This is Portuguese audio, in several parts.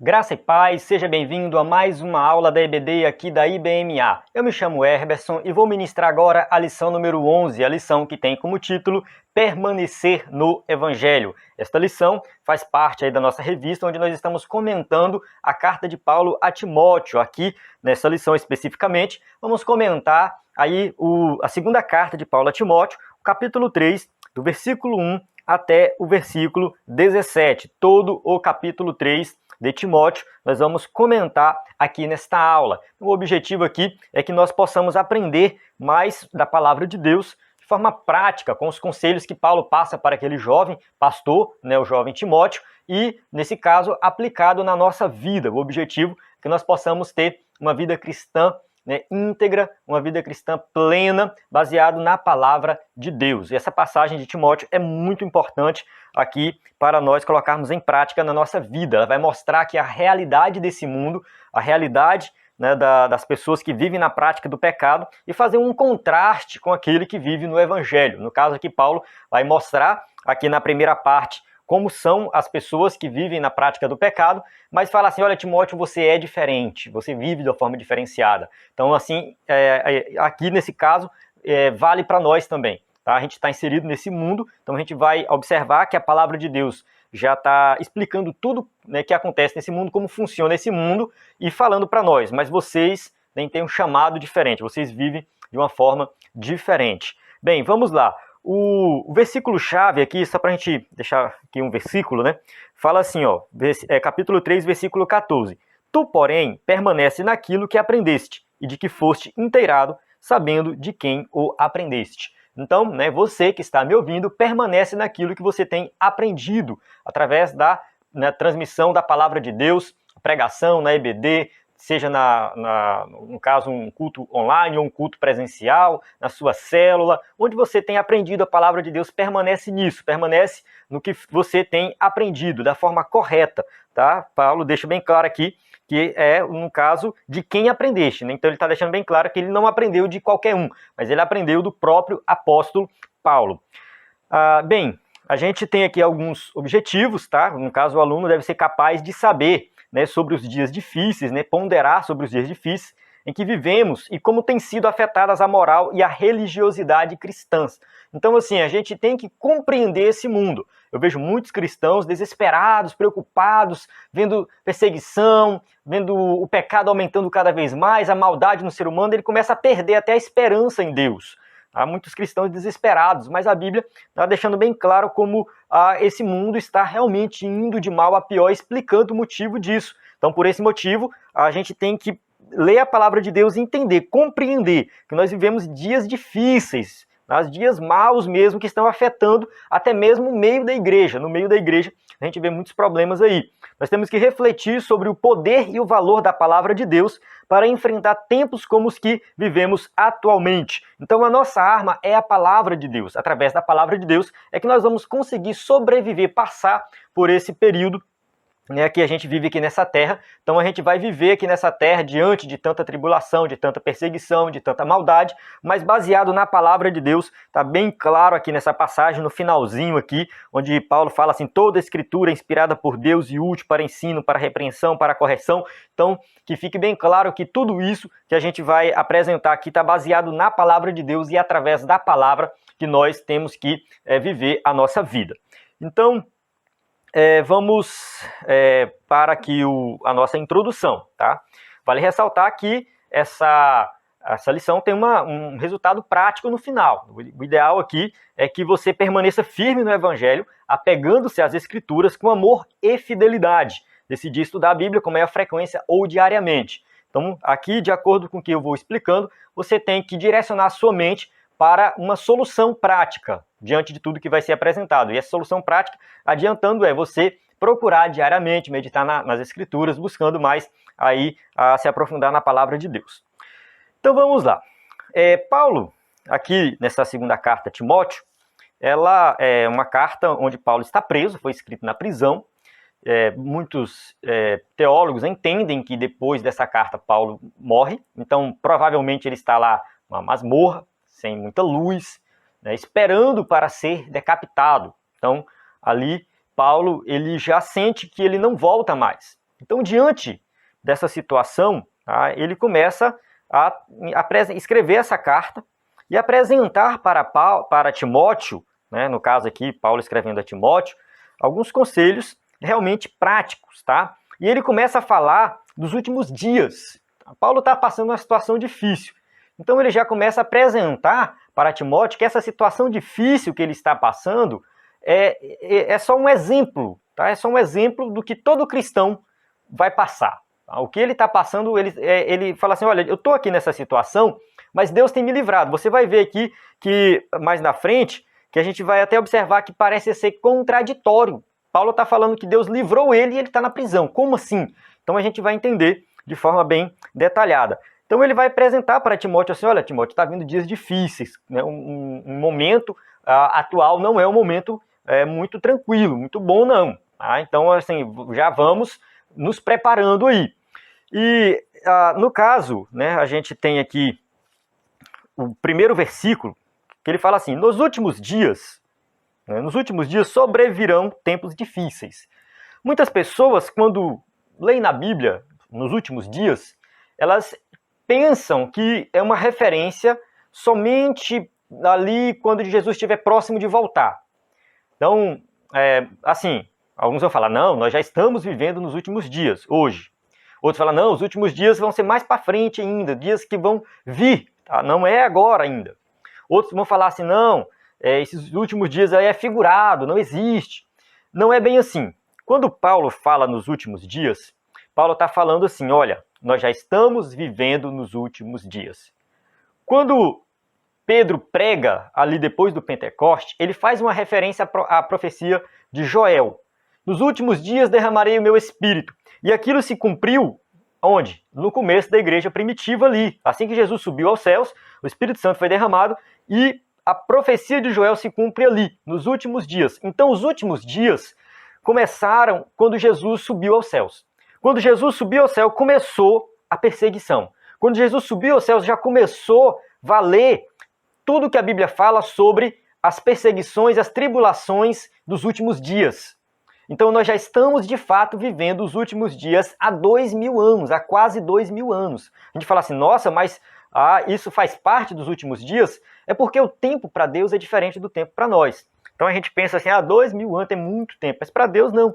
Graça e paz, seja bem-vindo a mais uma aula da EBD aqui da IBMA. Eu me chamo Herberson e vou ministrar agora a lição número 11, a lição que tem como título Permanecer no Evangelho. Esta lição faz parte aí da nossa revista, onde nós estamos comentando a carta de Paulo a Timóteo. Aqui, nessa lição especificamente, vamos comentar aí a segunda carta de Paulo a Timóteo, o capítulo 3, do versículo 1 até o versículo 17. Todo o capítulo 3 de Timóteo, nós vamos comentar aqui nesta aula. O objetivo aqui é que nós possamos aprender mais da palavra de Deus de forma prática, com os conselhos que Paulo passa para aquele jovem pastor, o jovem Timóteo, e, nesse caso, aplicado na nossa vida. O objetivo é que nós possamos ter uma vida cristã íntegra, uma vida cristã plena, baseado na palavra de Deus. E essa passagem de Timóteo é muito importante aqui para nós colocarmos em prática na nossa vida. Ela vai mostrar que a realidade desse mundo, a realidade das pessoas que vivem na prática do pecado e fazer um contraste com aquele que vive no Evangelho. No caso aqui, Paulo vai mostrar aqui na primeira parte como são as pessoas que vivem na prática do pecado, mas fala assim, olha, Timóteo, você é diferente, você vive de uma forma diferenciada. Então, assim, aqui nesse caso, vale para nós também. Tá? A gente está inserido nesse mundo, então a gente vai observar que a palavra de Deus já está explicando tudo que acontece nesse mundo, como funciona esse mundo, e falando para nós, mas vocês têm um chamado diferente, vocês vivem de uma forma diferente. Bem, vamos lá. O versículo-chave aqui, só para a gente deixar aqui um versículo, fala assim, capítulo 3, versículo 14. Tu, porém, permanece naquilo que aprendeste e de que foste inteirado, sabendo de quem o aprendeste. Então, você que está me ouvindo, permanece naquilo que você tem aprendido através da transmissão da palavra de Deus, pregação na EBD, seja no caso um culto online ou um culto presencial, na sua célula, onde você tem aprendido a palavra de Deus, permanece nisso, permanece no que você tem aprendido, da forma correta, tá? Paulo deixa bem claro aqui que é no caso de quem aprendeste, Então ele está deixando bem claro que ele não aprendeu de qualquer um, mas ele aprendeu do próprio apóstolo Paulo. Bem, a gente tem aqui alguns objetivos, tá? No caso, o aluno deve ser capaz de saber sobre os dias difíceis, ponderar sobre os dias difíceis em que vivemos e como tem sido afetadas a moral e a religiosidade cristãs. Então, assim, a gente tem que compreender esse mundo. Eu vejo muitos cristãos desesperados, preocupados, vendo perseguição, vendo o pecado aumentando cada vez mais, a maldade no ser humano, ele começa a perder até a esperança em Deus. Há muitos cristãos desesperados, mas a Bíblia está deixando bem claro como esse mundo está realmente indo de mal a pior, explicando o motivo disso. Então, por esse motivo, a gente tem que ler a palavra de Deus e entender, compreender que nós vivemos dias difíceis, dias maus mesmo, que estão afetando até mesmo o meio da igreja. No meio da igreja, a gente vê muitos problemas aí. Nós temos que refletir sobre o poder e o valor da palavra de Deus para enfrentar tempos como os que vivemos atualmente. Então, a nossa arma é a palavra de Deus. Através da palavra de Deus é que nós vamos conseguir sobreviver, passar por esse período que a gente vive aqui nessa terra. Então a gente vai viver aqui nessa terra diante de tanta tribulação, de tanta perseguição, de tanta maldade, mas baseado na palavra de Deus. Está bem claro aqui nessa passagem, no finalzinho aqui, onde Paulo fala assim, toda a escritura é inspirada por Deus e útil para ensino, para repreensão, para correção. Então, que fique bem claro que tudo isso que a gente vai apresentar aqui está baseado na palavra de Deus e através da palavra que nós temos que viver a nossa vida. Então, vamos para aqui a nossa introdução, tá? Vale ressaltar que essa lição tem um resultado prático no final. O ideal aqui é que você permaneça firme no Evangelho, apegando-se às Escrituras com amor e fidelidade. Decidir estudar a Bíblia com maior frequência ou diariamente. Então, aqui, de acordo com o que eu vou explicando, você tem que direcionar a sua mente para uma solução prática diante de tudo que vai ser apresentado. E essa solução prática, adiantando, é você procurar diariamente, meditar nas Escrituras, buscando mais aí a se aprofundar na palavra de Deus. Então vamos lá. Paulo, aqui nessa segunda carta a Timóteo, ela é uma carta onde Paulo está preso, foi escrito na prisão. Muitos teólogos entendem que depois dessa carta Paulo morre, então provavelmente ele está lá numa masmorra, sem muita luz, esperando para ser decapitado. Então, ali, Paulo ele já sente que ele não volta mais. Então, diante dessa situação, tá, ele começa a escrever essa carta e apresentar para Timóteo, né, no caso aqui, Paulo escrevendo a Timóteo, alguns conselhos realmente práticos, tá? E ele começa a falar dos últimos dias. Paulo está passando uma situação difícil. Então ele já começa a apresentar para Timóteo que essa situação difícil que ele está passando é só um exemplo, tá? É só um exemplo do que todo cristão vai passar. O que ele está passando, ele fala assim, olha, eu estou aqui nessa situação, mas Deus tem me livrado. Você vai ver aqui que mais na frente, que a gente vai até observar que parece ser contraditório. Paulo está falando que Deus livrou ele e ele está na prisão. Como assim? Então a gente vai entender de forma bem detalhada. Então ele vai apresentar para Timóteo assim, olha, Timóteo, está vindo dias difíceis, né? Um momento atual não é um momento muito tranquilo, muito bom não. Tá? Então, assim, já vamos nos preparando aí. E no caso, né, a gente tem aqui o primeiro versículo, que ele fala assim, nos últimos dias sobrevirão tempos difíceis. Muitas pessoas, quando leem na Bíblia, nos últimos dias, elas pensam que é uma referência somente ali quando Jesus estiver próximo de voltar. Então, assim, alguns vão falar, não, nós já estamos vivendo nos últimos dias, hoje. Outros falam, não, os últimos dias vão ser mais para frente ainda, dias que vão vir, tá? Não é agora ainda. Outros vão falar assim, não, esses últimos dias aí é figurado, não existe. Não é bem assim. Quando Paulo fala nos últimos dias, Paulo está falando assim, olha, nós já estamos vivendo nos últimos dias. Quando Pedro prega ali depois do Pentecoste, ele faz uma referência à profecia de Joel. Nos últimos dias derramarei o meu espírito. E aquilo se cumpriu onde? No começo da igreja primitiva ali. Assim que Jesus subiu aos céus, o Espírito Santo foi derramado e a profecia de Joel se cumpre ali, nos últimos dias. Então os últimos dias começaram quando Jesus subiu aos céus. Quando Jesus subiu ao céu, começou a perseguição. Quando Jesus subiu aos céus, já começou a valer tudo que a Bíblia fala sobre as perseguições, as tribulações dos últimos dias. Então nós já estamos, de fato, vivendo os últimos dias há 2000 anos, há quase 2000 anos. A gente fala assim, nossa, mas isso faz parte dos últimos dias? É porque o tempo para Deus é diferente do tempo para nós. Então a gente pensa assim, 2000 anos é muito tempo, mas para Deus não.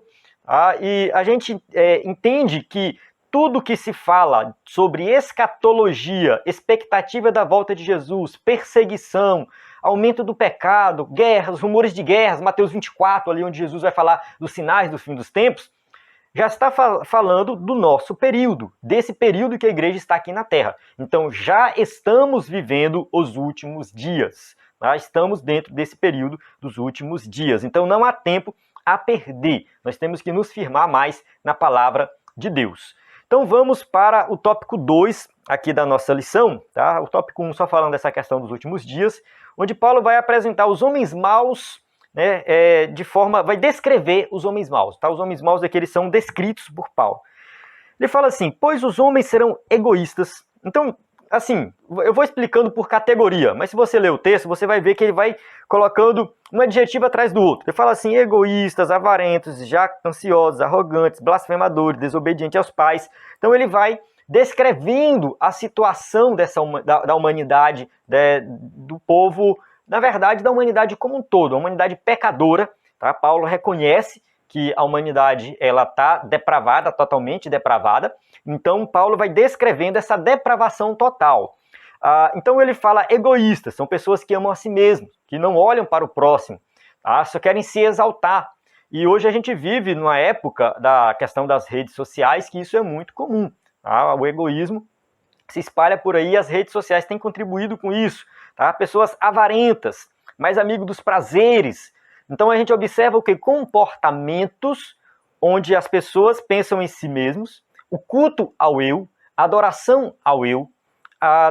E a gente entende que tudo que se fala sobre escatologia, expectativa da volta de Jesus, perseguição, aumento do pecado, guerras, rumores de guerras, Mateus 24, ali onde Jesus vai falar dos sinais do fim dos tempos, já está falando do nosso período, desse período que a igreja está aqui na Terra. Então já estamos vivendo os últimos dias, tá? Estamos dentro desse período dos últimos dias. Então não há tempo a perder, nós temos que nos firmar mais na palavra de Deus. Então vamos para o tópico 2 aqui da nossa lição, tá? O tópico 1 só falando dessa questão dos últimos dias, onde Paulo vai apresentar os homens maus, né, vai descrever os homens maus, tá? Os homens maus é que eles são descritos por Paulo. Ele fala assim, pois os homens serão egoístas. Então, assim, eu vou explicando por categoria, mas se você ler o texto, você vai ver que ele vai colocando um adjetivo atrás do outro. Ele fala assim, egoístas, avarentos, jactanciosos, arrogantes, blasfemadores, desobedientes aos pais. Então ele vai descrevendo a situação da humanidade, do povo, na verdade, da humanidade como um todo, a humanidade pecadora. Tá? Paulo reconhece que a humanidade está depravada, totalmente depravada. Então, Paulo vai descrevendo essa depravação total. Então, ele fala egoístas, são pessoas que amam a si mesmos, que não olham para o próximo, tá? Só querem se exaltar. E hoje a gente vive numa época da questão das redes sociais que isso é muito comum. Tá? O egoísmo se espalha por aí, as redes sociais têm contribuído com isso. Tá? Pessoas avarentas, mais amigo dos prazeres. Então a gente observa o que? Comportamentos onde as pessoas pensam em si mesmos, o culto ao eu, a adoração ao eu.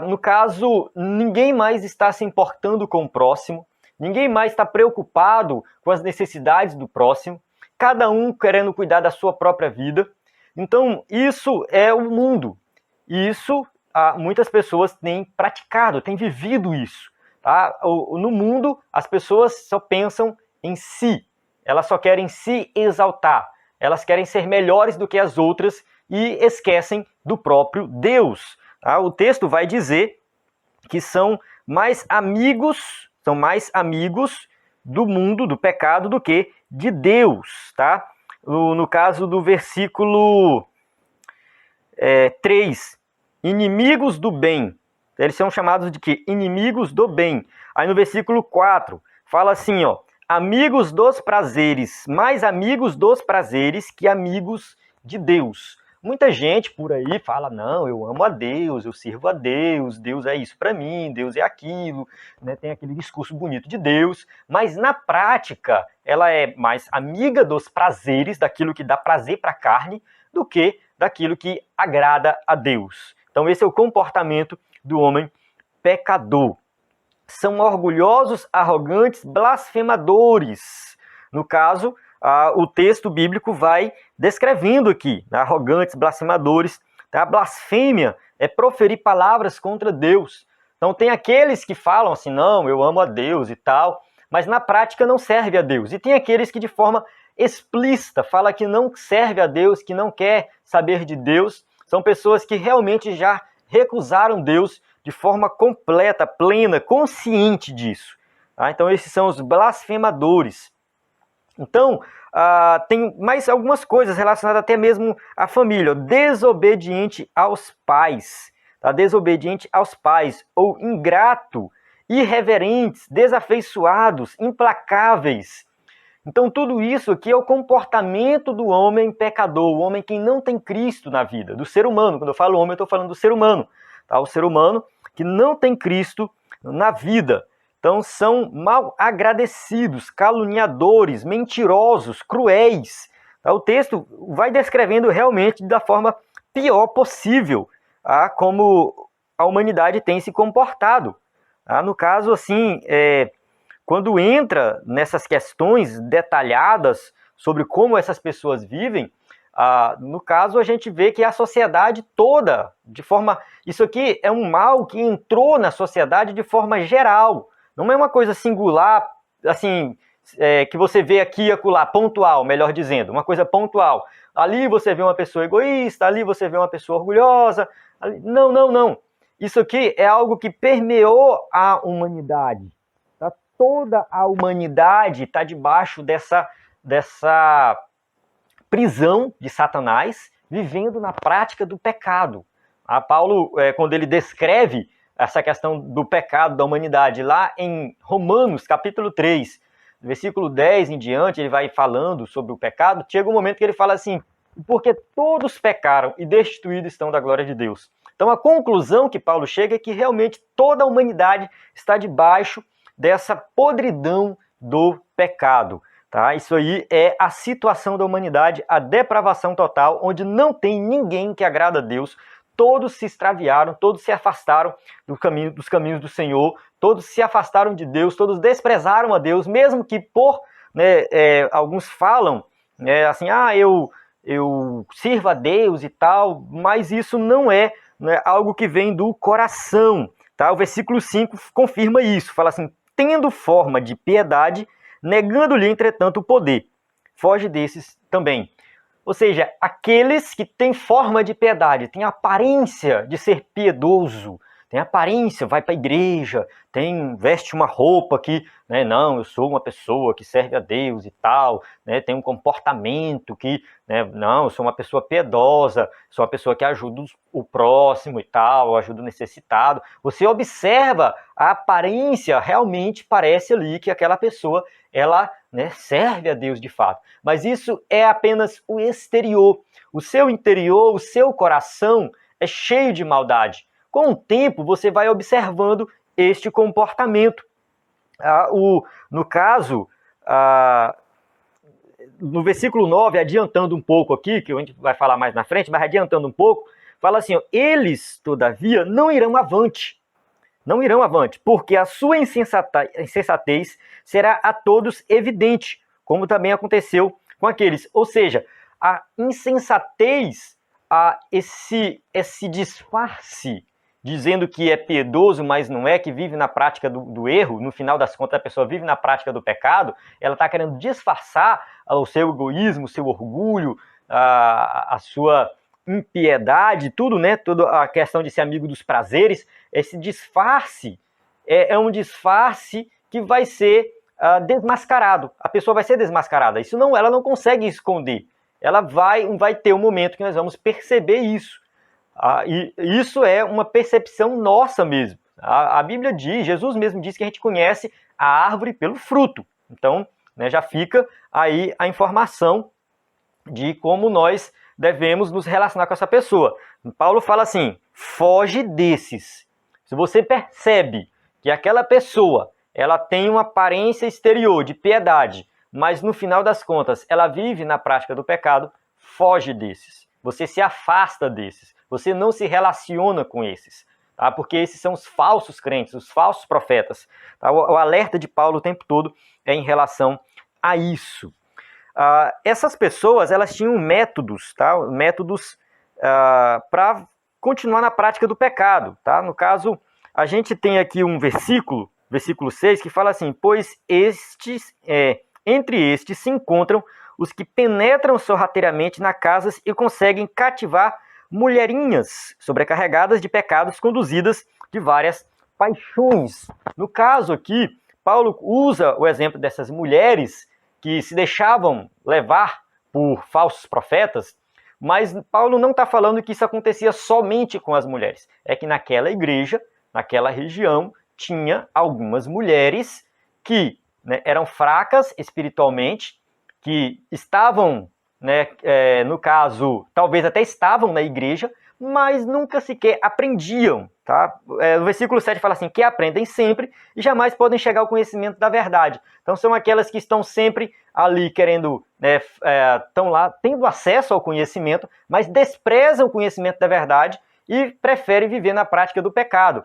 No caso, ninguém mais está se importando com o próximo, ninguém mais está preocupado com as necessidades do próximo, cada um querendo cuidar da sua própria vida. Então isso é o mundo. E isso muitas pessoas têm praticado, têm vivido isso. Tá? No mundo, as pessoas só pensam em si, elas só querem se exaltar. elas querem ser melhores do que as outras e esquecem do próprio Deus. Tá? O texto vai dizer que são mais amigos do mundo, do pecado, do que de Deus. Tá? No caso do versículo 3, inimigos do bem. Eles são chamados de quê? Inimigos do bem. Aí no versículo 4, fala assim, ó, amigos dos prazeres, mais amigos dos prazeres que amigos de Deus. Muita gente por aí fala, não, eu amo a Deus, eu sirvo a Deus, Deus é isso para mim, Deus é aquilo, né? Tem aquele discurso bonito de Deus, mas na prática ela é mais amiga dos prazeres, daquilo que dá prazer para a carne, do que daquilo que agrada a Deus. Então esse é o comportamento do homem pecador. São orgulhosos, arrogantes, blasfemadores. No caso, o texto bíblico vai descrevendo aqui, né, arrogantes, blasfemadores. Tá? A blasfêmia é proferir palavras contra Deus. Então tem aqueles que falam assim, não, eu amo a Deus e tal, mas na prática não serve a Deus. E tem aqueles que de forma explícita fala que não serve a Deus, que não quer saber de Deus. São pessoas que realmente já recusaram Deus de forma completa, plena, consciente disso. Tá? Então esses são os blasfemadores. Então, tem mais algumas coisas relacionadas até mesmo à família. Desobediente aos pais. Tá? Desobediente aos pais, ou ingrato, irreverentes, desafeiçoados, implacáveis. Então tudo isso aqui é o comportamento do homem pecador, o homem que não tem Cristo na vida, do ser humano. Quando eu falo homem, eu estou falando do ser humano. Tá? O ser humano que não tem Cristo na vida. Então são mal agradecidos, caluniadores, mentirosos, cruéis. Tá? O texto vai descrevendo realmente da forma pior possível como a humanidade tem se comportado. Tá? No caso, assim, quando entra nessas questões detalhadas sobre como essas pessoas vivem, no caso a gente vê que a sociedade toda, de forma... Isso aqui é um mal que entrou na sociedade de forma geral. Não é uma coisa singular, assim, que você vê aqui e acolá, pontual, melhor dizendo, uma coisa pontual. Ali você vê uma pessoa egoísta, ali você vê uma pessoa orgulhosa. Não, não, não. Isso aqui é algo que permeou a humanidade. Tá? Toda a humanidade está debaixo dessa prisão de Satanás, vivendo na prática do pecado. Paulo, quando ele descreve essa questão do pecado da humanidade, lá em Romanos, capítulo 3, versículo 10 em diante, ele vai falando sobre o pecado, chega um momento que ele fala assim, porque todos pecaram e destituídos estão da glória de Deus. Então a conclusão que Paulo chega é que realmente toda a humanidade está debaixo dessa podridão do pecado. Tá? Isso aí é a situação da humanidade, a depravação total, onde não tem ninguém que agrada a Deus. Todos se extraviaram, todos se afastaram dos caminhos do Senhor, todos se afastaram de Deus, todos desprezaram a Deus, mesmo que alguns falam assim, eu sirvo a Deus e tal, mas isso não é algo que vem do coração. Tá? O versículo 5 confirma isso, fala assim, tendo forma de piedade, negando-lhe, entretanto, o poder. Foge desses também. Ou seja, aqueles que têm forma de piedade, têm aparência de ser piedoso, tem aparência, vai para a igreja, veste uma roupa que, não, eu sou uma pessoa que serve a Deus e tal, tem um comportamento que, não, eu sou uma pessoa piedosa, sou uma pessoa que ajuda o próximo e tal, ajuda o necessitado. Você observa a aparência, realmente parece ali que aquela pessoa, ela serve a Deus de fato. Mas isso é apenas o exterior. O seu interior, o seu coração é cheio de maldade. Com o tempo, você vai observando este comportamento. No caso, no versículo 9, adiantando um pouco aqui, que a gente vai falar mais na frente, mas adiantando um pouco, fala assim, eles, todavia, não irão avante. Não irão avante, porque a sua insensatez será a todos evidente, como também aconteceu com aqueles. Ou seja, a insensatez, esse disfarce dizendo que é piedoso, mas não é, que vive na prática do erro, no final das contas a pessoa vive na prática do pecado, ela está querendo disfarçar o seu egoísmo, o seu orgulho, a sua impiedade, tudo, né? Toda a questão de ser amigo dos prazeres. Esse disfarce é um disfarce que vai ser desmascarado. A pessoa vai ser desmascarada. Isso não, ela não consegue esconder. Ela vai ter um momento que nós vamos perceber isso. E isso é uma percepção nossa mesmo. A Bíblia diz, Jesus mesmo diz que a gente conhece a árvore pelo fruto. Então, né, já fica aí a informação de como nós devemos nos relacionar com essa pessoa. Paulo fala assim, foge desses. Se você percebe que aquela pessoa ela tem uma aparência exterior de piedade, mas no final das contas ela vive na prática do pecado, foge desses. Você se afasta desses. Você não se relaciona com esses. Tá? Porque esses são os falsos crentes, os falsos profetas. Tá? O alerta de Paulo o tempo todo é em relação a isso. Essas pessoas elas tinham métodos, tá? Métodos para continuar na prática do pecado. Tá? No caso, a gente tem aqui um versículo 6, que fala assim, pois entre estes se encontram os que penetram sorrateiramente nas casas e conseguem cativar mulherinhas sobrecarregadas de pecados, conduzidas de várias paixões. No caso aqui, Paulo usa o exemplo dessas mulheres que se deixavam levar por falsos profetas, mas Paulo não está falando que isso acontecia somente com as mulheres. É que naquela igreja, naquela região, tinha algumas mulheres que, né, eram fracas espiritualmente, que estavam, né, no caso, talvez até estavam na igreja, mas nunca sequer aprendiam. Tá? O versículo 7 fala assim, que aprendem sempre e jamais podem chegar ao conhecimento da verdade. Então são aquelas que estão sempre ali querendo, né, estão lá tendo acesso ao conhecimento, mas desprezam o conhecimento da verdade e preferem viver na prática do pecado.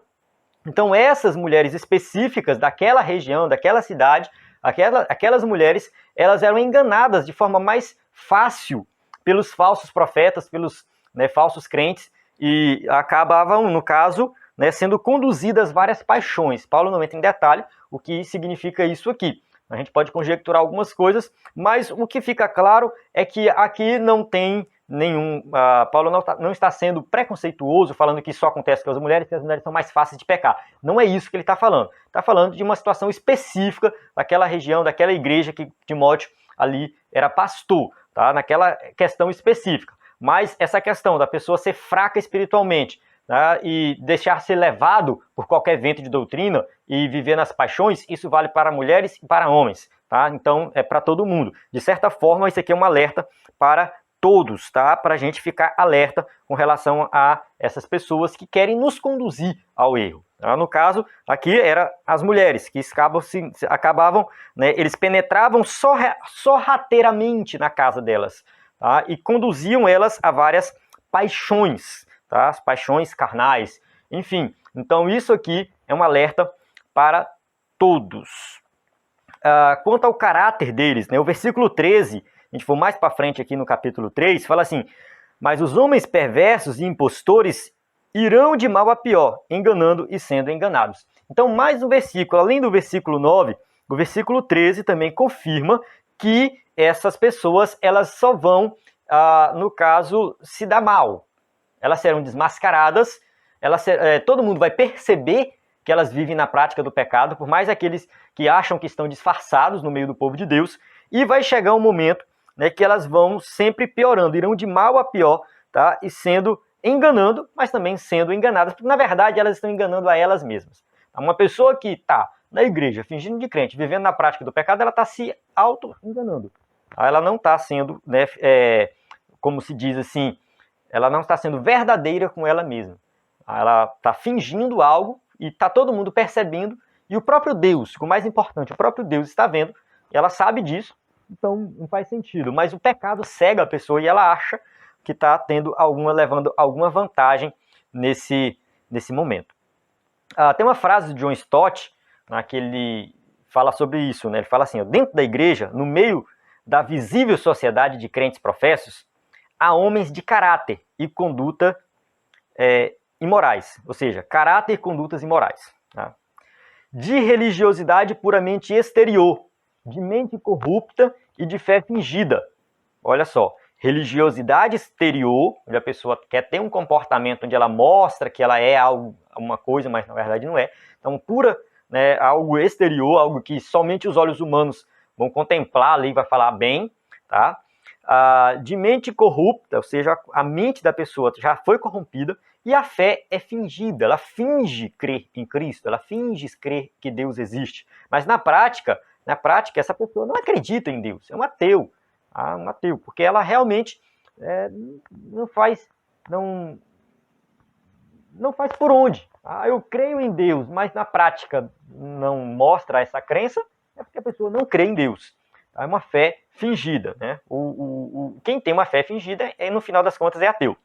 Então essas mulheres específicas daquela região, daquela cidade, aquelas mulheres, elas eram enganadas de forma mais fácil pelos falsos profetas, pelos, né, falsos crentes, e acabavam, no caso, né, sendo conduzidas várias paixões. Paulo não entra em detalhe o que significa isso aqui. A gente pode conjecturar algumas coisas, mas o que fica claro é que aqui não tem nenhum... Paulo não está sendo preconceituoso, falando que isso só acontece com as mulheres, que as mulheres são mais fáceis de pecar. Não é isso que ele está falando. Está falando de uma situação específica daquela região, daquela igreja que Timóteo ali era pastor, tá? Naquela questão específica. Mas essa questão da pessoa ser fraca espiritualmente, tá? E deixar ser levado por qualquer vento de doutrina e viver nas paixões, isso vale para mulheres e para homens. Tá? Então é para todo mundo. De certa forma, isso aqui é um alerta para todos, tá? Para a gente ficar alerta com relação a essas pessoas que querem nos conduzir ao erro. Tá? No caso, aqui eram as mulheres que acabavam, né, eles penetravam sorrateiramente na casa delas, tá? E conduziam elas a várias paixões, tá? As paixões carnais, enfim. Então isso aqui é um alerta para todos. Quanto ao caráter deles, né, o versículo 13, a gente for mais para frente aqui no capítulo 3, fala assim, mas os homens perversos e impostores irão de mal a pior, enganando e sendo enganados. Então, mais um versículo, além do versículo 9, o versículo 13 também confirma que essas pessoas, elas só vão, no caso, se dar mal. Elas serão desmascaradas, todo mundo vai perceber que elas vivem na prática do pecado, por mais aqueles que acham que estão disfarçados no meio do povo de Deus, e vai chegar um momento, né, que elas vão sempre piorando, irão de mal a pior, tá? E enganando, mas também sendo enganadas, porque na verdade elas estão enganando a elas mesmas. Uma pessoa que está na igreja, fingindo de crente, vivendo na prática do pecado, ela está se auto-enganando. Ela não está sendo, né, como se diz assim, ela não está sendo verdadeira com ela mesma. Ela está fingindo algo e está todo mundo percebendo, e o próprio Deus, o mais importante, o próprio Deus está vendo, e ela sabe disso, então não faz sentido. Mas o pecado cega a pessoa e ela acha que está levando alguma vantagem nesse momento. Tem uma frase de John Stott, né, que ele fala sobre isso, né? Ele fala assim, dentro da igreja, no meio da visível sociedade de crentes professos, há homens de caráter e conduta imorais, ou seja, caráter e condutas imorais. Tá? De religiosidade puramente exterior, de mente corrupta e de fé fingida. Olha só, religiosidade exterior, onde a pessoa quer ter um comportamento onde ela mostra que ela é alguma coisa, mas na verdade não é. Então, pura, né, algo exterior, algo que somente os olhos humanos vão contemplar ali, vai falar bem, tá? De mente corrupta, ou seja, a mente da pessoa já foi corrompida, e a fé é fingida, ela finge crer em Cristo, ela finge crer que Deus existe, mas na prática essa pessoa não acredita em Deus, é um ateu, porque ela realmente não faz por onde. Eu creio em Deus, mas na prática não mostra essa crença, é porque a pessoa não crê em Deus. É uma fé fingida, né? Quem tem uma fé fingida, no final das contas, é ateu.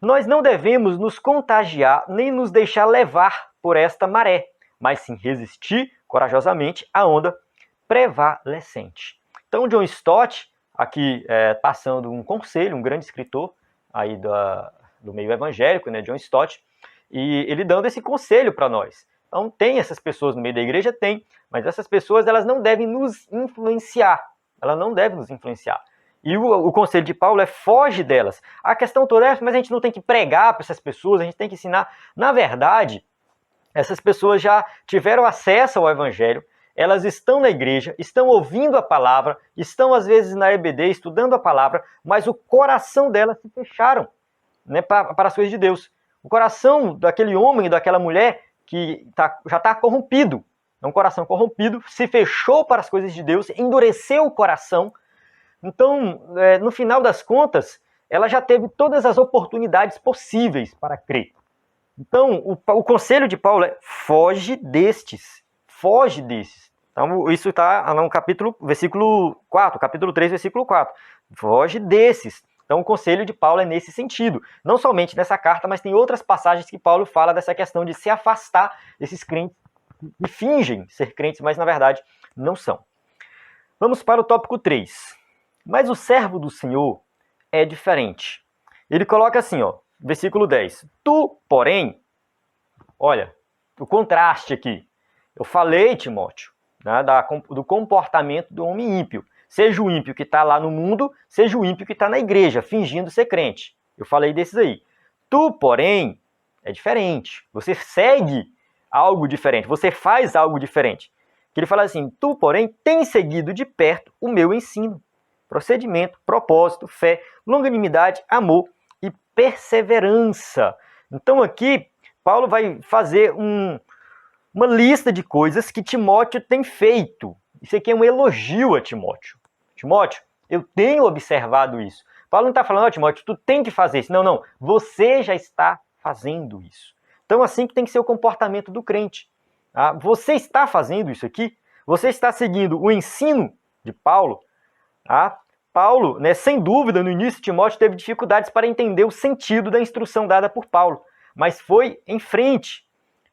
Nós não devemos nos contagiar nem nos deixar levar por esta maré, mas sim resistir corajosamente à onda prevalecente. Então, John Stott, aqui passando um conselho, um grande escritor aí do meio evangélico, né, John Stott, e ele dando esse conselho para nós. Então, tem essas pessoas no meio da igreja? Tem, mas essas pessoas elas não devem nos influenciar. Elas não devem nos influenciar. E o conselho de Paulo é foge delas. A questão toda é, mas a gente não tem que pregar para essas pessoas, a gente tem que ensinar. Na verdade, essas pessoas já tiveram acesso ao evangelho, elas estão na igreja, estão ouvindo a palavra, estão às vezes na EBD estudando a palavra, mas o coração delas se fecharam, né, para as coisas de Deus. O coração daquele homem e daquela mulher que já está corrompido, é um coração corrompido, se fechou para as coisas de Deus, endureceu o coração. Então, no final das contas, ela já teve todas as oportunidades possíveis para crer. Então, o conselho de Paulo é foge destes. Foge destes. Então, isso está no versículo 4, capítulo 3, versículo 4. Foge desses. Então, o conselho de Paulo é nesse sentido. Não somente nessa carta, mas tem outras passagens que Paulo fala dessa questão de se afastar desses crentes que fingem ser crentes, mas na verdade não são. Vamos para o tópico 3. Mas o servo do Senhor é diferente. Ele coloca assim, ó, versículo 10. Tu, porém, olha, o contraste aqui. Eu falei, Timóteo, né, do comportamento do homem ímpio. Seja o ímpio que está lá no mundo, seja o ímpio que está na igreja, fingindo ser crente. Eu falei desses aí. Tu, porém, é diferente. Você segue algo diferente, você faz algo diferente. Que ele fala assim, tu, porém, tens seguido de perto o meu ensino, procedimento, propósito, fé, longanimidade, amor e perseverança. Então aqui, Paulo vai fazer uma lista de coisas que Timóteo tem feito. Isso aqui é um elogio a Timóteo. Timóteo, eu tenho observado isso. Paulo não está falando, Timóteo, tu tem que fazer isso. Não, não, você já está fazendo isso. Então assim que tem que ser o comportamento do crente. Você está fazendo isso aqui? Você está seguindo o ensino de Paulo? Paulo, né, sem dúvida, no início Timóteo teve dificuldades para entender o sentido da instrução dada por Paulo, mas foi em frente.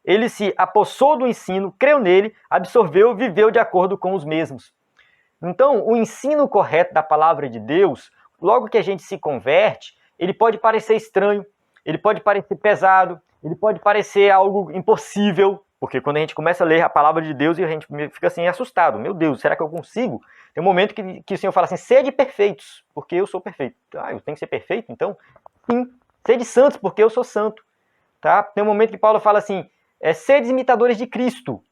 Ele se apossou do ensino, creu nele, absorveu, viveu de acordo com os mesmos. Então, o ensino correto da palavra de Deus, logo que a gente se converte, ele pode parecer estranho, ele pode parecer pesado, ele pode parecer algo impossível, porque quando a gente começa a ler a palavra de Deus, a gente fica assim assustado. Meu Deus, será que eu consigo? Tem um momento que o Senhor fala assim, sede perfeitos, porque eu sou perfeito. Eu tenho que ser perfeito? Então, sim. Sede santos, porque eu sou santo. Tá? Tem um momento que Paulo fala assim, sedes imitadores de Cristo.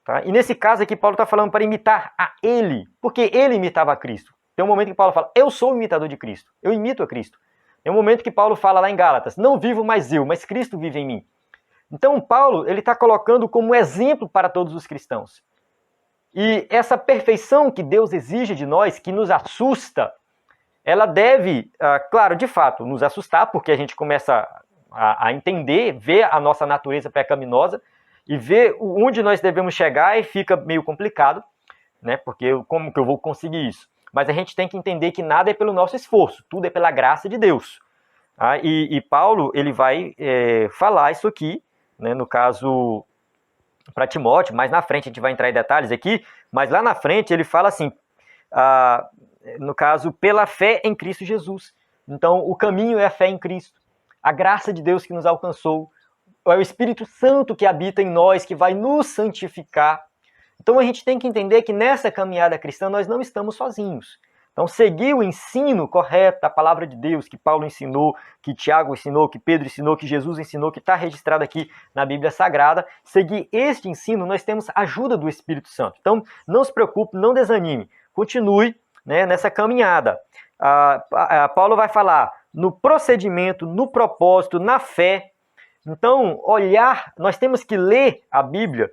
Tá? E nesse caso aqui, Paulo está falando para imitar a ele, porque ele imitava a Cristo. Tem um momento que Paulo fala, eu sou o imitador de Cristo, eu imito a Cristo. Tem um momento que Paulo fala lá em Gálatas, não vivo mais eu, mas Cristo vive em mim. Então, Paulo ele está colocando como exemplo para todos os cristãos. E essa perfeição que Deus exige de nós, que nos assusta, ela deve, claro, de fato, nos assustar, porque a gente começa a entender, ver a nossa natureza pecaminosa e ver onde nós devemos chegar e fica meio complicado, né? Porque como que eu vou conseguir isso? Mas a gente tem que entender que nada é pelo nosso esforço, tudo é pela graça de Deus. E Paulo ele vai falar isso aqui, né, no caso para Timóteo, mais na frente a gente vai entrar em detalhes aqui, mas lá na frente ele fala assim, no caso, pela fé em Cristo Jesus. Então, o caminho é a fé em Cristo. a graça de Deus que nos alcançou, é o Espírito Santo que habita em nós, que vai nos santificar. Então a gente tem que entender que nessa caminhada cristã nós não estamos sozinhos. Então seguir o ensino correto da palavra de Deus que Paulo ensinou, que Tiago ensinou, que Pedro ensinou, que Jesus ensinou, que está registrado aqui na Bíblia Sagrada, seguir este ensino nós temos a ajuda do Espírito Santo. Então não se preocupe, não desanime, continue, né, nessa caminhada. Paulo vai falar no procedimento, no propósito, na fé. Então, nós temos que ler a Bíblia,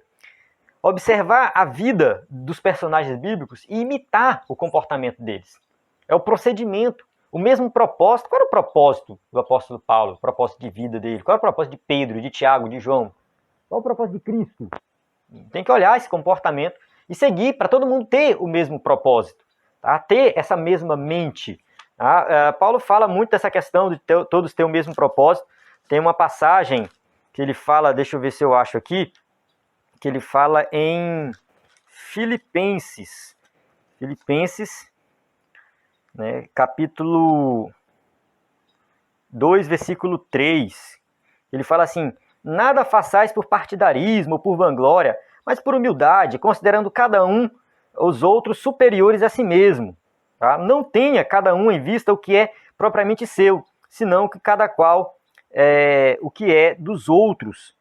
observar a vida dos personagens bíblicos e imitar o comportamento deles. É o procedimento, o mesmo propósito. Qual era o propósito do apóstolo Paulo, o propósito de vida dele? Qual era o propósito de Pedro, de Tiago, de João? Qual é o propósito de Cristo? Tem que olhar esse comportamento e seguir para todo mundo ter o mesmo propósito, tá? Ter essa mesma mente. Tá? Paulo fala muito dessa questão de todos ter o mesmo propósito. Tem uma passagem que ele fala, deixa eu ver se eu acho aqui, que ele fala em Filipenses, né, capítulo 2, versículo 3. Ele fala assim: nada façais por partidarismo ou por vanglória, mas por humildade, considerando cada um os outros superiores a si mesmo. Tá? Não tenha cada um em vista o que é propriamente seu, senão que cada qual o que é dos outros.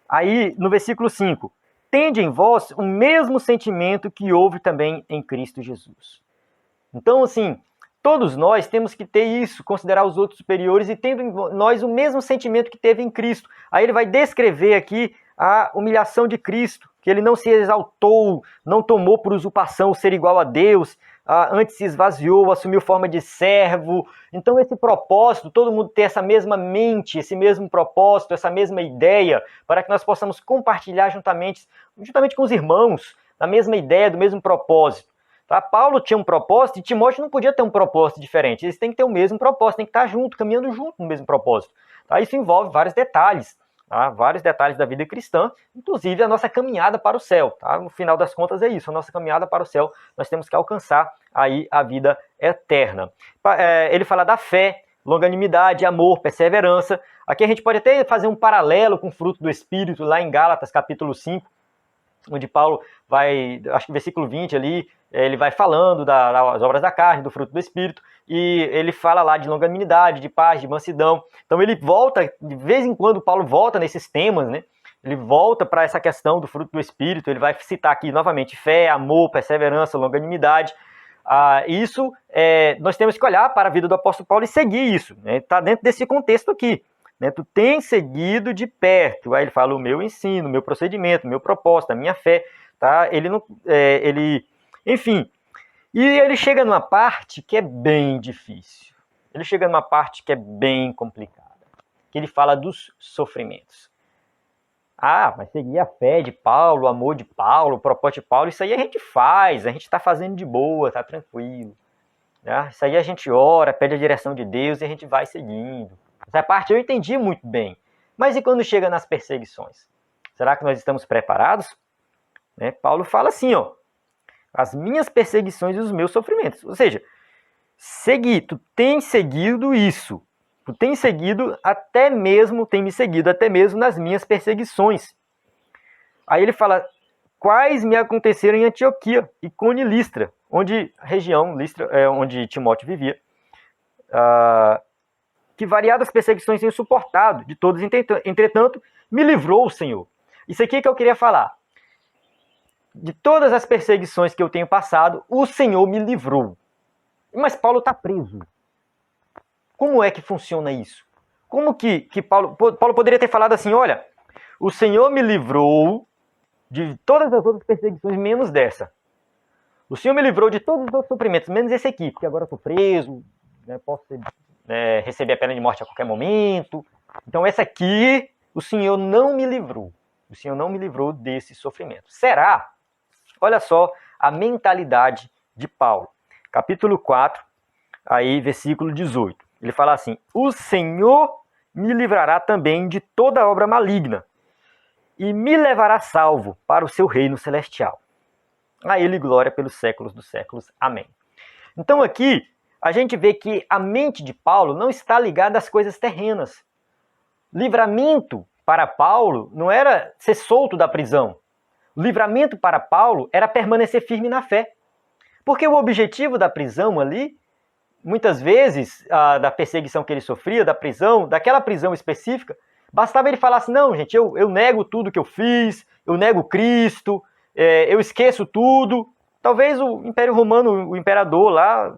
Aí, no versículo 5, tende em vós o mesmo sentimento que houve também em Cristo Jesus. Então, assim, todos nós temos que ter isso, considerar os outros superiores e tendo em nós o mesmo sentimento que teve em Cristo. Aí ele vai descrever aqui a humilhação de Cristo, que ele não se exaltou, não tomou por usurpação ser igual a Deus, antes se esvaziou, assumiu forma de servo. Então esse propósito, todo mundo ter essa mesma mente, esse mesmo propósito, essa mesma ideia, para que nós possamos compartilhar juntamente com os irmãos, a mesma ideia, do mesmo propósito. Tá? Paulo tinha um propósito e Timóteo não podia ter um propósito diferente. Eles têm que ter o mesmo propósito, têm que estar junto, caminhando junto no mesmo propósito. Tá? Isso envolve vários detalhes. Tá? Vários detalhes da vida cristã, inclusive a nossa caminhada para o céu. Tá? No final das contas é isso, a nossa caminhada para o céu, nós temos que alcançar aí a vida eterna. Ele fala da fé, longanimidade, amor, perseverança. Aqui a gente pode até fazer um paralelo com o fruto do Espírito, lá em Gálatas, capítulo 5, onde Paulo vai, acho que versículo 20 ali, ele vai falando das obras da carne, do fruto do Espírito, e ele fala lá de longanimidade, de paz, de mansidão. Então ele volta, de vez em quando Paulo volta nesses temas, né? Ele volta para essa questão do fruto do Espírito, ele vai citar aqui novamente fé, amor, perseverança, longanimidade. Isso, nós temos que olhar para a vida do apóstolo Paulo e seguir isso. Está dentro desse contexto aqui. Né? Tu tens seguido de perto. Aí ele fala o meu ensino, o meu procedimento, o meu propósito, a minha fé. Tá? Enfim. E ele chega numa parte que é bem difícil. Ele chega numa parte que é bem complicada. Que ele fala dos sofrimentos. Mas seguir a fé de Paulo, o amor de Paulo, o propósito de Paulo, isso aí a gente faz, a gente está fazendo de boa, está tranquilo. Né? Isso aí a gente ora, pede a direção de Deus e a gente vai seguindo. Essa parte eu entendi muito bem. Mas e quando chega nas perseguições? Será que nós estamos preparados? Né? Paulo fala assim, ó, as minhas perseguições e os meus sofrimentos. Ou seja, tu tens seguido isso. Tu tens seguido tem me seguido até mesmo nas minhas perseguições. Aí ele fala, quais me aconteceram em Antioquia, Icônio e Listra, onde Timóteo vivia. Que variadas perseguições tenho suportado, de todos, entretanto, me livrou o Senhor. Isso aqui que eu queria falar. De todas as perseguições que eu tenho passado, o Senhor me livrou. Mas Paulo está preso. Como é que funciona isso? Como que Paulo poderia ter falado assim, olha, o Senhor me livrou de todas as outras perseguições, menos dessa. O Senhor me livrou de todos os outros sofrimentos, menos esse aqui, porque agora eu estou preso, né, posso receber a pena de morte a qualquer momento. Então essa aqui, o Senhor não me livrou. O Senhor não me livrou desse sofrimento. Será? Olha só a mentalidade de Paulo. Capítulo 4, aí, versículo 18. Ele fala assim, o Senhor me livrará também de toda obra maligna e me levará salvo para o seu reino celestial. A ele glória pelos séculos dos séculos. Amém. Então aqui, a gente vê que a mente de Paulo não está ligada às coisas terrenas. livramento para Paulo não era ser solto da prisão. O livramento para Paulo era permanecer firme na fé. Porque o objetivo da prisão ali, muitas vezes, da perseguição que ele sofria, da prisão, daquela prisão específica, bastava ele falar assim, não, gente, eu nego tudo que eu fiz, eu nego Cristo, eu esqueço tudo. Talvez o Império Romano, o imperador lá,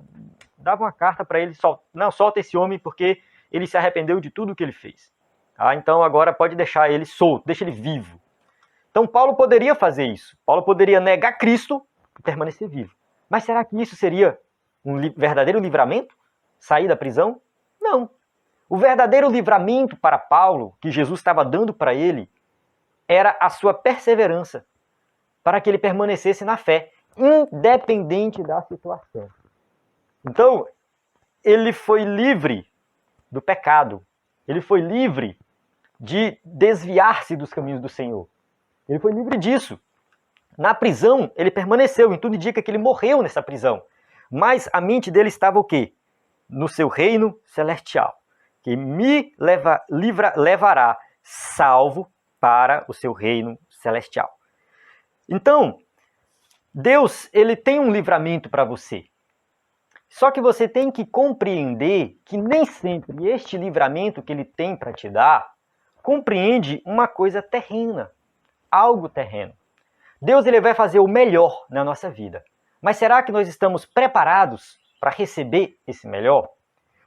dava uma carta para ele, não, solta esse homem porque ele se arrependeu de tudo que ele fez. Tá? Então agora pode deixar ele solto, deixa ele vivo. Então Paulo poderia fazer isso. Paulo poderia negar Cristo e permanecer vivo. Mas será que isso seria um verdadeiro livramento? Sair da prisão? Não. O verdadeiro livramento para Paulo, que Jesus estava dando para ele, era a sua perseverança, para que ele permanecesse na fé, independente da situação. Então, ele foi livre do pecado. Ele foi livre de desviar-se dos caminhos do Senhor. Ele foi livre disso. Na prisão, ele permaneceu, e tudo indica que ele morreu nessa prisão. Mas a mente dele estava o quê? No seu reino celestial, que me levará salvo para o seu reino celestial. Então, Deus, ele tem um livramento para você. Só que você tem que compreender que nem sempre este livramento que ele tem para te dar compreende uma coisa terrena, algo terreno. Deus, ele vai fazer o melhor na nossa vida. Mas será que nós estamos preparados para receber esse melhor?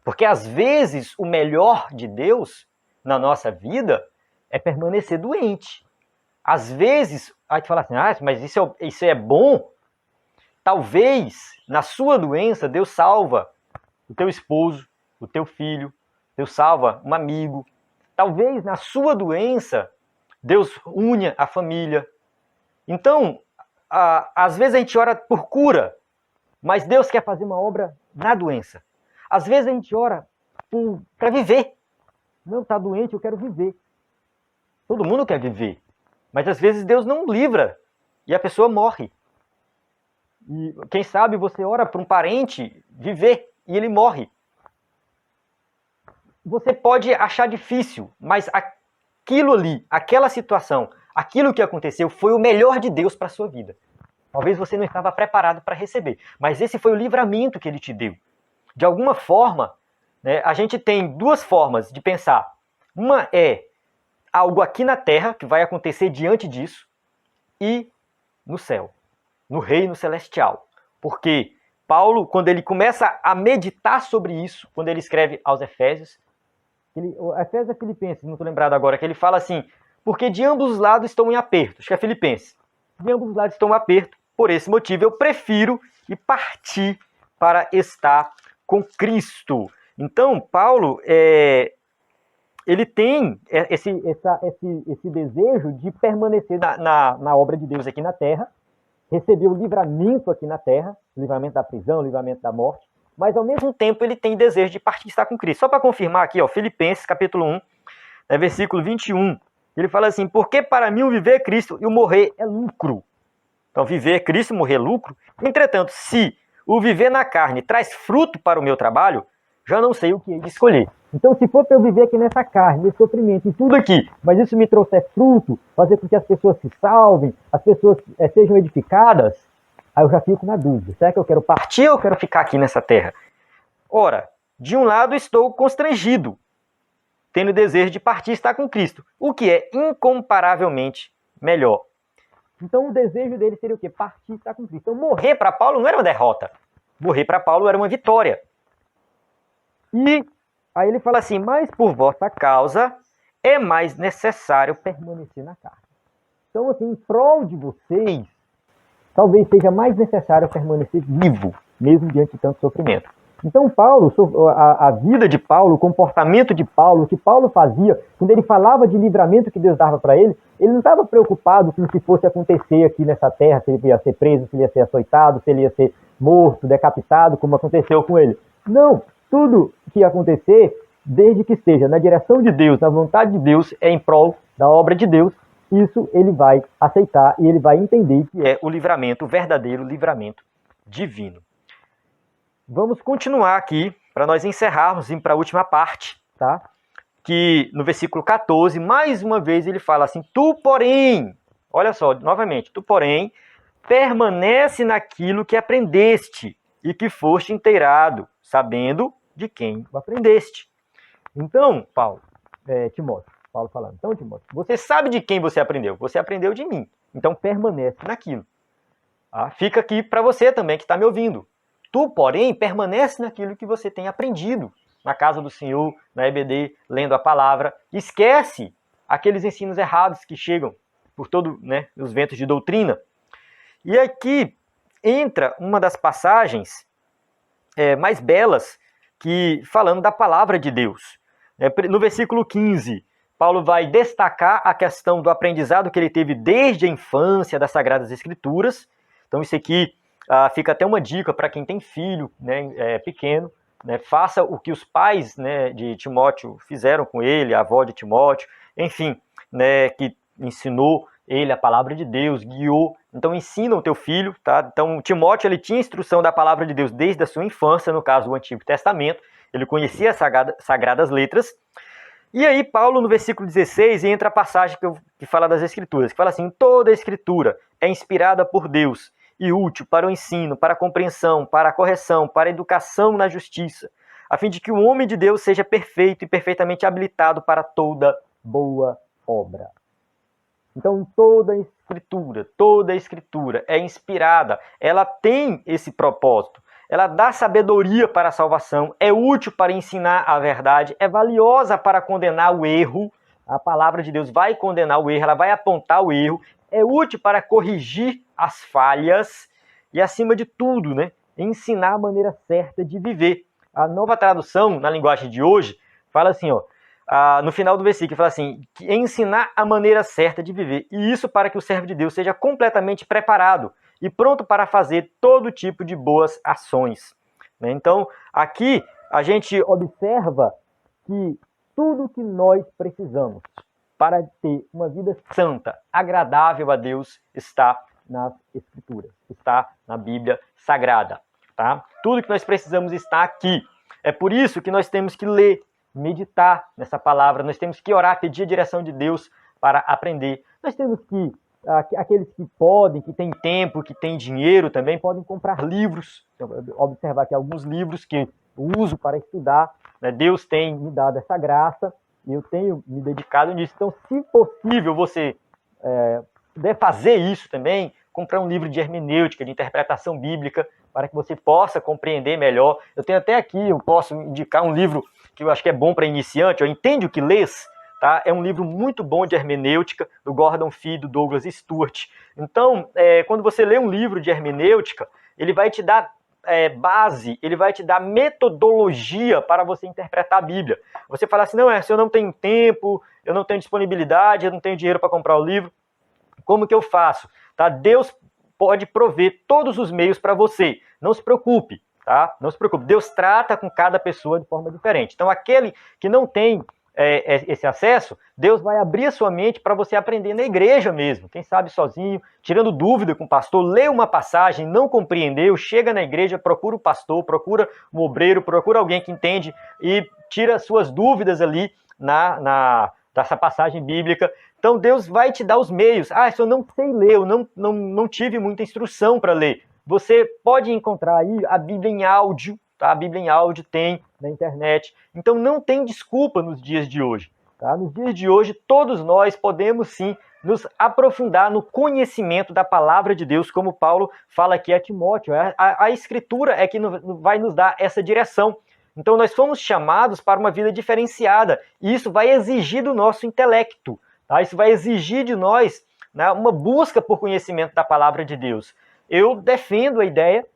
Porque às vezes o melhor de Deus na nossa vida é permanecer doente. Às vezes, a gente fala assim, mas isso é bom. Talvez na sua doença Deus salva o teu esposo, o teu filho, Deus salva um amigo. Talvez na sua doença Deus une a família. Então, às vezes a gente ora por cura, mas Deus quer fazer uma obra na doença. Às vezes a gente ora para viver. Não, está doente, eu quero viver. Todo mundo quer viver. Mas às vezes Deus não livra e a pessoa morre. E quem sabe você ora para um parente viver e ele morre. Você pode achar difícil, mas aquilo ali, aquela situação, aquilo que aconteceu foi o melhor de Deus para a sua vida. Talvez você não estava preparado para receber, mas esse foi o livramento que ele te deu. De alguma forma, né, a gente tem duas formas de pensar. Uma é algo aqui na terra, que vai acontecer diante disso, e no céu, no reino celestial. Porque Paulo, quando ele começa a meditar sobre isso, quando ele escreve aos Efésios, Efésios é Filipenses, não estou lembrado agora, que ele fala assim, porque de ambos os lados estão em aperto. Acho que é Filipenses. De ambos os lados estão em aperto. Por esse motivo, eu prefiro ir partir para estar com Cristo. Então, Paulo, ele tem esse desejo de permanecer na obra de Deus aqui na terra, receber o livramento aqui na terra, o livramento da prisão, o livramento da morte, mas ao mesmo tempo ele tem desejo de partir e estar com Cristo. Só para confirmar aqui, Filipenses capítulo 1, versículo 21, ele fala assim, porque para mim o viver é Cristo e o morrer é lucro. Então, viver é Cristo, morrer é lucro. Entretanto, se o viver na carne traz fruto para o meu trabalho, já não sei o que escolher. Então, se for para eu viver aqui nessa carne, nesse sofrimento e tudo aqui, mas isso me trouxer fruto, fazer com que as pessoas se salvem, as pessoas sejam edificadas, aí eu já fico na dúvida. Será que eu quero partir ou eu quero ficar aqui nessa terra? Ora, de um lado estou constrangido, tendo desejo de partir e estar com Cristo, o que é incomparavelmente melhor. Então o desejo dele seria o quê? Partir e estar com Cristo. Então morrer para Paulo não era uma derrota. Morrer para Paulo era uma vitória. E aí ele fala assim, mas por vossa causa é mais necessário permanecer na carne. Então assim, em prol de vocês, talvez seja mais necessário permanecer vivo, mesmo diante de tanto sofrimento. Então Paulo, a vida de Paulo, o comportamento de Paulo, o que Paulo fazia, quando ele falava de livramento que Deus dava para ele não estava preocupado com o que fosse acontecer aqui nessa terra, se ele ia ser preso, se ele ia ser açoitado, se ele ia ser morto, decapitado, como aconteceu com ele. Não, tudo que ia acontecer, desde que esteja na direção de Deus, na vontade de Deus, é em prol da obra de Deus, isso ele vai aceitar e ele vai entender que é o livramento, o verdadeiro livramento divino. Vamos continuar aqui, para nós encerrarmos e ir para a última parte, tá? que no versículo 14, mais uma vez ele fala assim, tu porém, olha só, novamente, tu porém, permanece naquilo que aprendeste e que foste inteirado, sabendo de quem o aprendeste. Então, Paulo falando, então, Timóteo, você sabe de quem você aprendeu de mim, então permanece naquilo. Tá? Fica aqui para você também que está me ouvindo. Tu, porém, permanece naquilo que você tem aprendido na casa do Senhor, na EBD, lendo a palavra. Esquece aqueles ensinos errados que chegam por todos os ventos de doutrina. E aqui entra uma das passagens mais belas, que falando da palavra de Deus. No versículo 15, Paulo vai destacar a questão do aprendizado que ele teve desde a infância das Sagradas Escrituras. Então isso aqui fica até uma dica para quem tem filho pequeno. Faça o que os pais de Timóteo fizeram com ele, a avó de Timóteo, enfim, que ensinou ele a palavra de Deus, guiou. Então ensina o teu filho, tá? Então Timóteo ele tinha instrução da palavra de Deus desde a sua infância, no caso do Antigo Testamento, ele conhecia as sagradas letras. E aí Paulo no versículo 16 entra a passagem que fala das Escrituras, que fala assim, toda a Escritura é inspirada por Deus e útil para o ensino, para a compreensão, para a correção, para a educação na justiça, a fim de que o homem de Deus seja perfeito e perfeitamente habilitado para toda boa obra. Então toda a Escritura é inspirada, ela tem esse propósito, ela dá sabedoria para a salvação, é útil para ensinar a verdade, é valiosa para condenar o erro, a palavra de Deus vai condenar o erro, ela vai apontar o erro, é útil para corrigir as falhas e, acima de tudo, ensinar a maneira certa de viver. A Nova Tradução, na linguagem de hoje, fala assim, no final do versículo, fala assim, que ensinar a maneira certa de viver, e isso para que o servo de Deus seja completamente preparado e pronto para fazer todo tipo de boas ações. Então, aqui a gente observa que tudo que nós precisamos para ter uma vida santa, agradável a Deus, está nas Escrituras, está na Bíblia Sagrada. Tá? Tudo que nós precisamos está aqui. É por isso que nós temos que ler, meditar nessa palavra, nós temos que orar, pedir a direção de Deus para aprender. Nós temos que, aqueles que podem, que têm tempo, que têm dinheiro também, podem comprar livros. Observar aqui alguns livros que eu uso para estudar. Deus tem me dado essa graça e eu tenho me dedicado nisso. Então, se possível, você puder fazer isso também, comprar um livro de hermenêutica, de interpretação bíblica, para que você possa compreender melhor. Eu tenho até aqui, eu posso indicar um livro que eu acho que é bom para iniciante, Entende o que Lês? Tá? É um livro muito bom de hermenêutica, do Gordon Fee, do Douglas Stuart. Então, quando você lê um livro de hermenêutica, ele vai te dar base, ele vai te dar metodologia para você interpretar a Bíblia. Você fala assim, se eu não tenho tempo, eu não tenho disponibilidade, eu não tenho dinheiro para comprar o livro, como que eu faço? Tá? Deus pode prover todos os meios para você. Não se preocupe, tá? Não se preocupe. Deus trata com cada pessoa de forma diferente. Então, aquele que não tem esse acesso, Deus vai abrir a sua mente para você aprender na igreja mesmo. Quem sabe sozinho, tirando dúvida com o pastor, lê uma passagem, não compreendeu, chega na igreja, procura o pastor, procura um obreiro, procura alguém que entende e tira suas dúvidas ali dessa passagem bíblica. Então Deus vai te dar os meios. Se eu não sei ler, eu não tive muita instrução para ler. Você pode encontrar aí a Bíblia em áudio, tá? A Bíblia em áudio tem na internet. Então não tem desculpa nos dias de hoje. Tá? Nos dias de hoje, todos nós podemos sim nos aprofundar no conhecimento da palavra de Deus, como Paulo fala aqui a Timóteo. A Escritura é que vai nos dar essa direção. Então nós fomos chamados para uma vida diferenciada. E isso vai exigir do nosso intelecto. Tá? Isso vai exigir de nós uma busca por conhecimento da palavra de Deus. Eu defendo a ideia,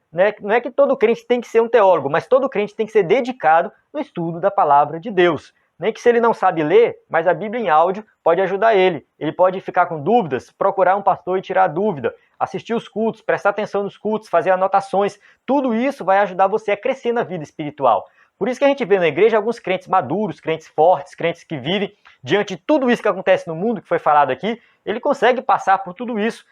não é que todo crente tem que ser um teólogo, mas todo crente tem que ser dedicado no estudo da palavra de Deus. Nem que se ele não sabe ler, mas a Bíblia em áudio pode ajudar ele. Ele pode ficar com dúvidas, procurar um pastor e tirar a dúvida, assistir os cultos, prestar atenção nos cultos, fazer anotações. Tudo isso vai ajudar você a crescer na vida espiritual. Por isso que a gente vê na igreja alguns crentes maduros, crentes fortes, crentes que vivem diante de tudo isso que acontece no mundo, que foi falado aqui, ele consegue passar por tudo isso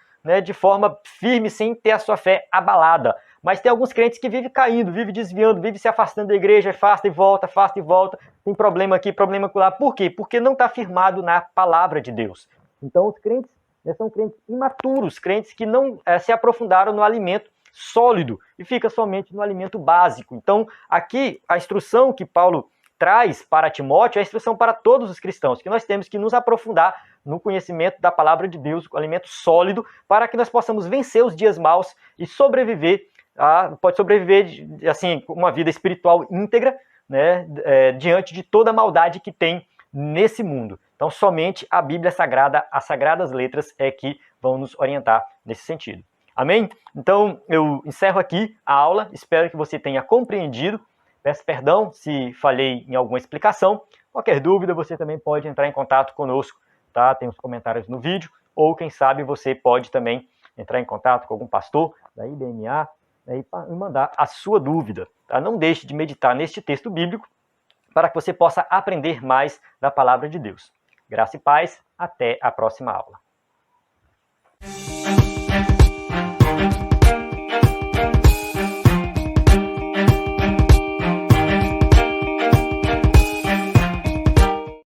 de forma firme, sem ter a sua fé abalada. Mas tem alguns crentes que vivem caindo, vivem desviando, vivem se afastando da igreja, afasta e volta, tem problema aqui, problema lá. Por quê? Porque não está firmado na palavra de Deus. Então os crentes são crentes imaturos, crentes que não se aprofundaram no alimento sólido e fica somente no alimento básico. Então aqui a instrução que Paulo traz para Timóteo é a instrução para todos os cristãos, que nós temos que nos aprofundar no conhecimento da palavra de Deus, o alimento sólido, para que nós possamos vencer os dias maus e sobreviver, pode sobreviver assim, uma vida espiritual íntegra, né, diante de toda a maldade que tem nesse mundo. Então, somente a Bíblia Sagrada, as Sagradas Letras, é que vão nos orientar nesse sentido. Amém? Então, eu encerro aqui a aula, espero que você tenha compreendido. Peço perdão se falhei em alguma explicação. Qualquer dúvida, você também pode entrar em contato conosco, tá? Tem os comentários no vídeo, ou quem sabe você pode também entrar em contato com algum pastor da IBMA, né, e mandar a sua dúvida. Tá? Não deixe de meditar neste texto bíblico para que você possa aprender mais da palavra de Deus. Graça e paz, até a próxima aula.